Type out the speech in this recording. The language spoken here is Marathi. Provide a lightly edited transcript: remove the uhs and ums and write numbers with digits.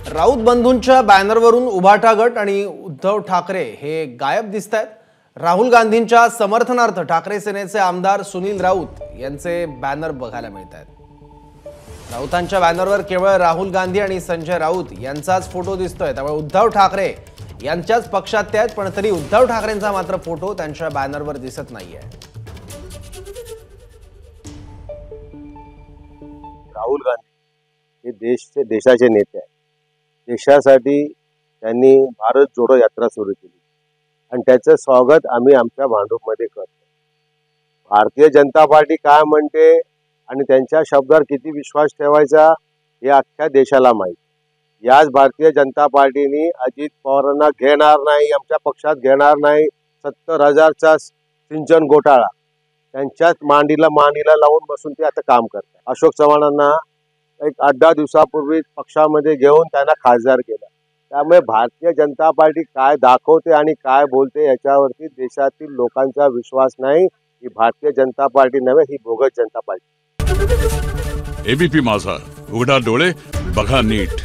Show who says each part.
Speaker 1: राऊत बंधूंच्या बॅनरवरून उभाटा गट आणि उद्धव ठाकरे हे गायब दिसतायत। राहुल गांधींच्या समर्थनार्थ ठाकरे सेनेचे आमदार सुनील राऊत यांचे बॅनर बघायला मिळतात। राऊतांच्या बॅनरवर केवळ राहुल गांधी आणि संजय राऊत यांचाच फोटो दिसतोय। त्यामुळे उद्धव ठाकरे यांच्याच पक्षात ते आहेत, पण तरी उद्धव ठाकरेंचा मात्र फोटो त्यांच्या बॅनरवर दिसत नाहीये।
Speaker 2: राहुल गांधी हे देशाचे नेते आहेत। देशासाठी त्यांनी भारत जोडो यात्रा सुरू केली आणि त्याचं स्वागत आम्ही आमच्या भांडूपमध्ये करतो। भारतीय जनता पार्टी काय म्हणते आणि त्यांच्या शब्दावर किती विश्वास ठेवायचा हे अख्ख्या देशाला माहिती। याच भारतीय जनता पार्टीने अजित पवारांना घेणार नाही, आमच्या पक्षात घेणार नाही, 70,000चा सिंचन घोटाळा त्यांच्याच मांडीला लावून बसून ते आता काम करतात। अशोक चव्हाणांना एक 8-10 दिवसापूर्वी पक्षामध्ये घेऊन त्यांना खासदार केलं। त्यामुळे भारतीय जनता पार्टी काय दाखवते आणि काय बोलते याच्यावरती देशातील लोकांचा विश्वास नाही। ही भारतीय जनता पार्टी नव्हे, ही बोगस जनता पार्टी।
Speaker 3: एबीपी माझा, उघडा डोळे बघा नीट।